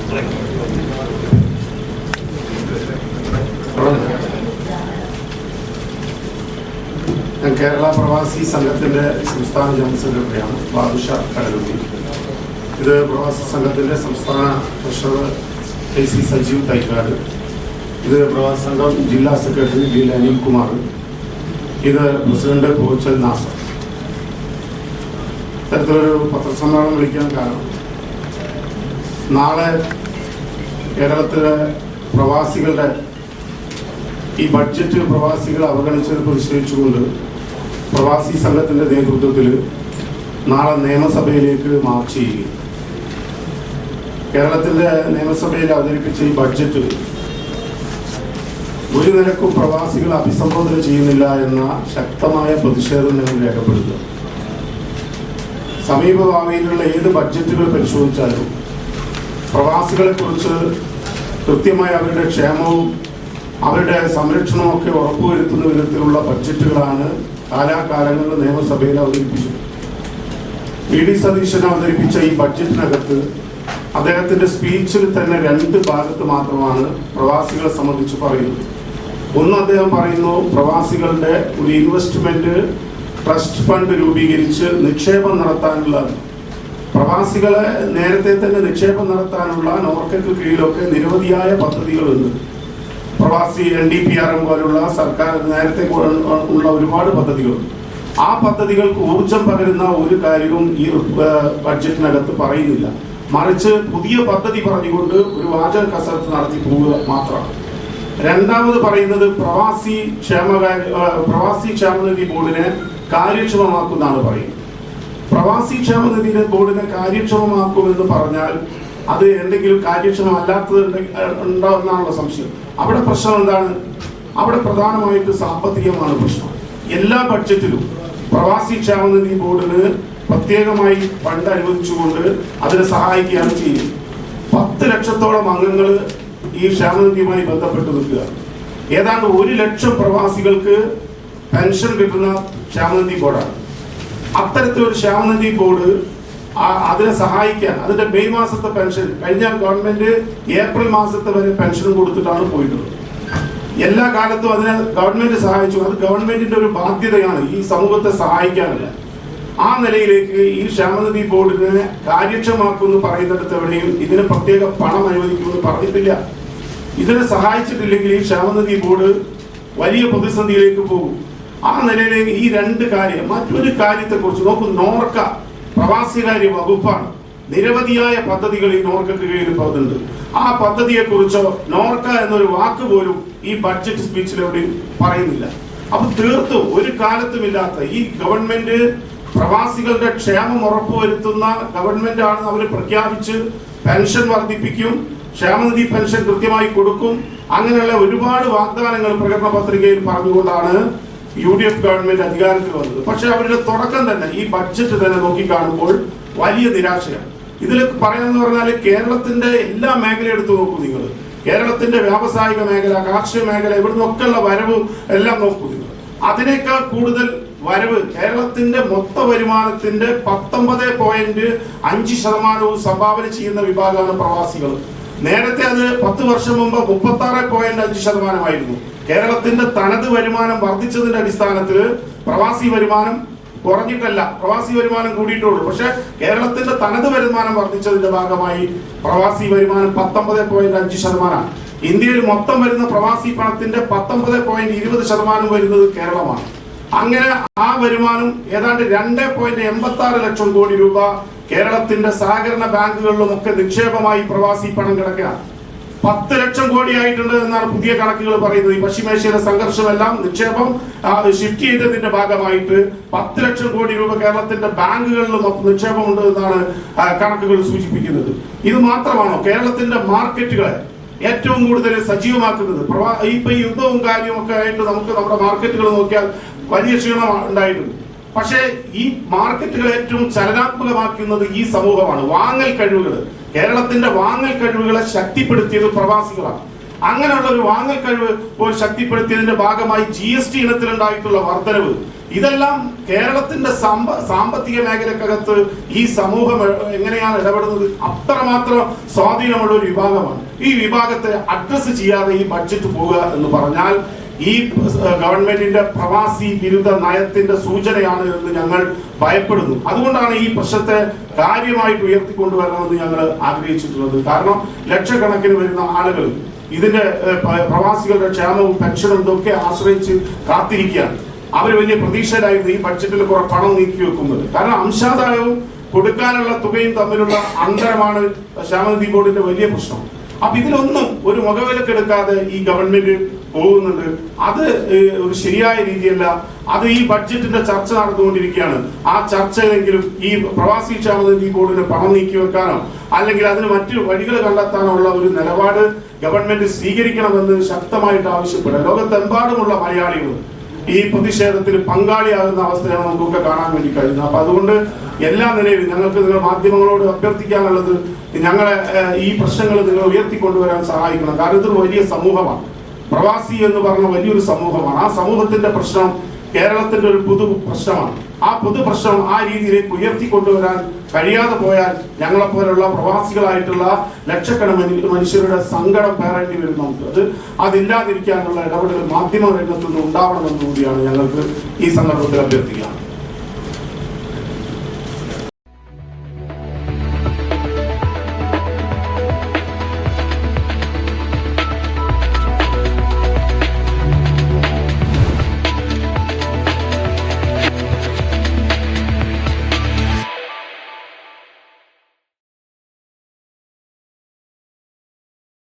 ഞാൻ കേരള പ്രവാസി സംഘത്തിൻ്റെ സംസ്ഥാന ജനറൽ സെക്രട്ടറിയാണ് ബാദുഷ കടലുണ്ടി. ഇത് പ്രവാസി സംഘത്തിൻ്റെ സംസ്ഥാന ട്രഷറർ AC സജീവ് തൈക്കാട്. ഇത് പ്രവാസി സംഘം ജില്ലാ സെക്രട്ടറി D അനിൽകുമാർ. ഇത് പ്രസിഡന്റ് കോച്ചൽ നാസർ. ഇത്തരത്തിലൊരു പത്രസമ്മേളനം വിളിക്കാൻ കാരണം, നാളെ കേരളത്തിലെ പ്രവാസികളുടെ ഈ ബഡ്ജറ്റ് പ്രവാസികൾ അവഗണിച്ചത് പ്രതിഷേധിച്ചുകൊണ്ട് പ്രവാസി സംഘത്തിൻ്റെ നേതൃത്വത്തിൽ നാളെ നിയമസഭയിലേക്ക് മാർച്ച് ചെയ്യുകയും കേരളത്തിൻ്റെ നിയമസഭയിൽ അവതരിപ്പിച്ച ഈ ബഡ്ജറ്റ് ഒരു നിലക്കും പ്രവാസികൾ അഭിസംബോധന ചെയ്യുന്നില്ല എന്ന ശക്തമായ പ്രതിഷേധം ഞങ്ങൾ രേഖപ്പെടുത്തുക. സമീപഭാവിയിലുള്ള ഏത് ബഡ്ജറ്റുകൾ പരിശോധിച്ചാലും പ്രവാസികളെക്കുറിച്ച് കൃത്യമായി അവരുടെ ക്ഷേമവും അവരുടെ സംരക്ഷണവും ഒക്കെ ഉറപ്പുവരുത്തുന്ന വിധത്തിലുള്ള ബഡ്ജറ്റുകളാണ് കാലാകാലങ്ങളിൽ നിയമസഭയിൽ അവതരിപ്പിച്ചത്. PD സതീശൻ അവതരിപ്പിച്ച ഈ ബഡ്ജറ്റിനകത്ത് അദ്ദേഹത്തിന്റെ സ്പീച്ചിൽ തന്നെ 2 ഭാഗത്ത് മാത്രമാണ് പ്രവാസികളെ സംബന്ധിച്ച് പറയുന്നത്. ഒന്ന്, അദ്ദേഹം പറയുന്നു പ്രവാസികളുടെ ഒരു ഇൻവെസ്റ്റ്മെന്റ് ട്രസ്റ്റ് ഫണ്ട് രൂപീകരിച്ച് നിക്ഷേപം നടത്താനുള്ള, പ്രവാസികളെ നേരത്തെ തന്നെ നിക്ഷേപം നടത്താനുള്ള നോർക്കയ്ക്ക് കീഴിലൊക്കെ നിരവധിയായ പദ്ധതികളുണ്ട്. പ്രവാസി NDPRM പോലുള്ള സർക്കാർ നേരത്തെ ഉള്ള ഒരുപാട് പദ്ധതികളുണ്ട്. ആ പദ്ധതികൾക്ക് ഊർജം പകരുന്ന ഒരു കാര്യവും ഈ ബഡ്ജറ്റിനകത്ത് പറയുന്നില്ല. മറിച്ച് പുതിയ പദ്ധതി പറഞ്ഞുകൊണ്ട് ഒരു വാചക കസരത്ത് നടത്തി പോവുക മാത്രമാണ്. രണ്ടാമത് പറയുന്നത് പ്രവാസി ക്ഷേമനിധി ബോർഡിനെ കാര്യക്ഷമമാക്കുമെന്നാണ് പറയുന്നത്. പ്രവാസി ക്ഷേമനിധി ബോർഡിനെ കാര്യക്ഷമമാക്കുമെന്ന് പറഞ്ഞാൽ അത് എന്തെങ്കിലും കാര്യക്ഷമമല്ലാത്തത് ഉണ്ടോ എന്നാണുള്ള സംശയം. അവിടെ പ്രശ്നം എന്താണ്? അവിടെ പ്രധാനമായിട്ട് സാമ്പത്തികമാണ് പ്രശ്നം. എല്ലാ ബഡ്ജറ്റിലും പ്രവാസി ക്ഷേമനിധി ബോർഡിന് പ്രത്യേകമായി ഫണ്ട് അനുവദിച്ചുകൊണ്ട് അതിനെ സഹായിക്കുകയാണ് ചെയ്യുന്നത്. 10 ലക്ഷത്തോളം അംഗങ്ങൾ ഈ ക്ഷേമനിധിയുമായി ബന്ധപ്പെട്ട് നിൽക്കുക. ഏതാണ്ട് 1 ലക്ഷം പ്രവാസികൾക്ക് പെൻഷൻ കിട്ടുന്ന ക്ഷേമനിധി ബോർഡാണ്. അത്തരത്തിലൊരു ക്ഷേമനിധി ബോർഡ് അതിനെ സഹായിക്കാൻ, അതിന്റെ മെയ് മാസത്തെ പെൻഷൻ കഴിഞ്ഞ ഗവൺമെന്റ് ഏപ്രിൽ മാസത്തെ വരെ പെൻഷൻ കൊടുത്തിട്ടാണ് പോയിട്ടുള്ളത്. എല്ലാ കാലത്തും അതിനെ ഗവൺമെന്റ് സഹായിച്ചു. അത് ഗവൺമെന്റിന്റെ ഒരു ബാധ്യതയാണ് ഈ സമൂഹത്തെ സഹായിക്കാനുള്ള. ആ നിലയിലേക്ക് ഈ ക്ഷേമനിധി ബോർഡിനെ കാര്യക്ഷമമാക്കുമെന്ന് പറയുന്നിടത്ത് എവിടെയും ഇതിന് പ്രത്യേക പണം അനുവദിക്കുമെന്ന് പറഞ്ഞിട്ടില്ല. ഇതിനെ സഹായിച്ചിട്ടില്ലെങ്കിൽ ഈ ക്ഷേമനിധി ബോർഡ് വലിയ പ്രതിസന്ധിയിലേക്ക് പോകും. ആ നിലയിലേക്ക് ഈ 2 കാര്യം. മറ്റൊരു കാര്യത്തെക്കുറിച്ച് നോക്കും, നോർക്ക പ്രവാസികാര്യ വകുപ്പാണ്. നിരവധിയായ പദ്ധതികൾ ഈ നോർക്കക്ക് കീഴിൽ പോകുന്നുണ്ട്. ആ പദ്ധതിയെക്കുറിച്ചോ നോർക്ക എന്നൊരു വാക്ക് പോലും ഈ ബഡ്ജറ്റ് സ്പീച്ചിൽ എവിടെയും പറയുന്നില്ല. അപ്പൊ തീർത്തും ഒരു കാലത്തുമില്ലാത്ത ഈ ഗവൺമെന്റ് പ്രവാസികളുടെ ക്ഷേമം ഉറപ്പുവരുത്തുന്ന ഗവൺമെന്റ് ആണെന്ന് അവർ പ്രഖ്യാപിച്ച് പെൻഷൻ വർദ്ധിപ്പിക്കും, ക്ഷേമനിധി പെൻഷൻ കൃത്യമായി കൊടുക്കും, അങ്ങനെയുള്ള ഒരുപാട് വാഗ്ദാനങ്ങൾ പ്രകടന പത്രികയിൽ പറഞ്ഞുകൊണ്ടാണ് UDF ഗവൺമെന്റ് അധികാരത്തിൽ വന്നത്. പക്ഷെ അവരുടെ തുടക്കം തന്നെ ഈ ബഡ്ജറ്റ് തന്നെ നോക്കിക്കാണുമ്പോൾ വലിയ നിരാശയാണ്. ഇതിൽ പറയാന്ന് പറഞ്ഞാൽ കേരളത്തിന്റെ എല്ലാ മേഖല എടുത്തു നോക്കൂ നിങ്ങൾ. കേരളത്തിന്റെ വ്യാവസായിക മേഖല, കാർഷിക മേഖല, ഇവിടുന്നൊക്കെയുള്ള വരവും എല്ലാം നോക്കൂ നിങ്ങൾ. അതിനേക്കാൾ കൂടുതൽ വരവ് കേരളത്തിന്റെ മൊത്ത വരുമാനത്തിന്റെ 19.5% സംഭാവന ചെയ്യുന്ന വിഭാഗമാണ് പ്രവാസികൾ. നേരത്തെ അത് 10 വർഷം മുമ്പ് 36.5% കേരളത്തിന്റെ തനത് വരുമാനം വർദ്ധിച്ചതിന്റെ അടിസ്ഥാനത്തിൽ പ്രവാസി വരുമാനം കുറഞ്ഞിട്ടല്ല, പ്രവാസി വരുമാനം കൂടിയിട്ടുള്ളൂ. പക്ഷെ കേരളത്തിന്റെ തനത് വരുമാനം വർദ്ധിച്ചതിന്റെ ഭാഗമായി പ്രവാസി വരുമാനം 19.5%. ഇന്ത്യയിൽ മൊത്തം വരുന്ന പ്രവാസി പണത്തിന്റെ 19.20% വരുന്നത് കേരളമാണ്. അങ്ങനെ ആ വരുമാനം ഏതാണ്ട് 2.86 ലക്ഷം കോടി രൂപ കേരളത്തിന്റെ സഹകരണ ബാങ്കുകളിലും ഒക്കെ നിക്ഷേപമായി പ്രവാസി പണം കിടക്കുകയാണ്. 10 ലക്ഷം കോടി ആയിട്ടുണ്ട് എന്നാണ് പുതിയ കണക്കുകൾ പറയുന്നത്. ഈ പശ്ചിമേഷ്യയിലെ സംഘർഷമെല്ലാം നിക്ഷേപം ഷിഫ്റ്റ് ചെയ്തതിന്റെ ഭാഗമായിട്ട് 10 ലക്ഷം കോടി രൂപ കേരളത്തിന്റെ ബാങ്കുകളിലും നിക്ഷേപമുണ്ട് എന്നാണ് കണക്കുകൾ സൂചിപ്പിക്കുന്നത്. ഇത് മാത്രമാണോ കേരളത്തിന്റെ മാർക്കറ്റുകളെ ഏറ്റവും കൂടുതൽ സജീവമാക്കുന്നത്? ഇപ്പൊ ഈ യുദ്ധവും കാര്യമൊക്കെ ആയിട്ട് നമുക്ക് നമ്മുടെ മാർക്കറ്റുകൾ നോക്കിയാൽ വലിയ ക്ഷീണം ഉണ്ടായിട്ടുണ്ട്. പക്ഷേ ഈ മാർക്കറ്റുകൾ ഏറ്റവും ചലനാത്മകമാക്കുന്നത് ഈ സമൂഹമാണ്. വാങ്ങൽ കഴിവുകൾ, കേരളത്തിന്റെ വാങ്ങൽ കഴിവുകളെ ശക്തിപ്പെടുത്തിയത് പ്രവാസികളാണ്. അങ്ങനെയുള്ള ഒരു വാങ്ങൽ കഴിവ് ശക്തിപ്പെടുത്തിയതിന്റെ ഭാഗമായി GST ഇനത്തിലുണ്ടായിട്ടുള്ള വർധനവ് ഇതെല്ലാം കേരളത്തിന്റെ സാമ്പത്തിക മേഖലക്കകത്ത് ഈ സമൂഹം എങ്ങനെയാണ് ഇടപെടുന്നത് അത്രമാത്രം സ്വാധീനമുള്ള ഒരു വിഭാഗമാണ്. ഈ വിഭാഗത്തെ അഡ്രസ് ചെയ്യാതെ ഈ ബഡ്ജറ്റ് പോവുക എന്ന് പറഞ്ഞാൽ ഈ ഗവൺമെന്റിന്റെ പ്രവാസി വിരുദ്ധ നയത്തിന്റെ സൂചനയാണ് എന്ന് ഞങ്ങൾ ഭയപ്പെടുന്നു. അതുകൊണ്ടാണ് ഈ പ്രശ്നത്തെ കാര്യമായിട്ട് ഉയർത്തിക്കൊണ്ടുവരണമെന്ന് ഞങ്ങൾ ആഗ്രഹിച്ചിട്ടുള്ളത്. കാരണം ലക്ഷക്കണക്കിന് വരുന്ന ആളുകൾ ഇതിന്റെ പ്രവാസികളുടെ ക്ഷേമവും പെൻഷനും ഇതൊക്കെ ആശ്രയിച്ച് കാത്തിരിക്കുകയാണ്. അവർ വലിയ പ്രതീക്ഷയിലായിരുന്നു ഈ ബഡ്ജറ്റിൽ കുറെ പണം നീക്കി വെക്കുന്നത്. കാരണം അംശാദായവും കൊടുക്കാനുള്ള തുകയും തമ്മിലുള്ള അന്തരമാണ് ക്ഷേമനിധി ബോർഡിന്റെ വലിയ പ്രശ്നം. അപ്പൊ ഇതിലൊന്നും ഒരു മുഖവിലക്കെടുക്കാതെ ഈ ഗവൺമെന്റ് പോകുന്നുണ്ട്. അത് ഒരു ശരിയായ രീതിയല്ല. അത് ഈ ബഡ്ജറ്റിന്റെ ചർച്ച നടന്നുകൊണ്ടിരിക്കുകയാണ്. ആ ചർച്ചയിലെങ്കിലും ഈ പ്രവാസി ക്ഷേമനിധി ബോർഡിന് പണം നീക്കി വെക്കാനോ അല്ലെങ്കിൽ അതിന് മറ്റു വഴികൾ കണ്ടെത്താനോ ഉള്ള ഒരു നിലപാട് ഗവൺമെന്റ് സ്വീകരിക്കണമെന്ന് ശക്തമായിട്ട് ആവശ്യപ്പെടുക. ലോകത്തെമ്പാടുമുള്ള മലയാളികൾ ഈ പ്രതിഷേധത്തിൽ പങ്കാളിയാകുന്ന അവസ്ഥയാണ് നമുക്കൊക്കെ കാണാൻ വേണ്ടി കഴിയുന്നത്. അപ്പൊ അതുകൊണ്ട് എല്ലാ നിലയിലും ഞങ്ങൾക്ക് നിങ്ങൾ മാധ്യമങ്ങളോട് അഭ്യർത്ഥിക്കാനുള്ളത്, ഞങ്ങളെ ഈ പ്രശ്നങ്ങൾ നിങ്ങൾ ഉയർത്തിക്കൊണ്ടുവരാൻ സഹായിക്കണം. കാരണം ഇതൊരു വലിയ സമൂഹമാണ്. പ്രവാസി എന്ന് പറഞ്ഞ വലിയൊരു സമൂഹമാണ്. ആ സമൂഹത്തിന്റെ പ്രശ്നം കേരളത്തിന്റെ ഒരു പൊതു പ്രശ്നമാണ്. ആ പൊതു പ്രശ്നം ആ രീതിയിലേക്ക് ഉയർത്തിക്കൊണ്ടുവരാൻ കഴിയാതെ പോയാൽ ഞങ്ങളെപ്പോലുള്ള പ്രവാസികളായിട്ടുള്ള ലക്ഷക്കണക്കിന് മനുഷ്യരുടെ സങ്കടം പേറേണ്ടി വരും നമുക്ക്. അതില്ലാതിരിക്കാനുള്ള ഇടപെടൽ മാധ്യമ രംഗത്തുനിന്ന് ഉണ്ടാവണമെന്ന് കൂടിയാണ് ഞങ്ങൾക്ക് ഈ സന്ദർഭത്തിൽ അഭ്യർത്ഥിക്കുക.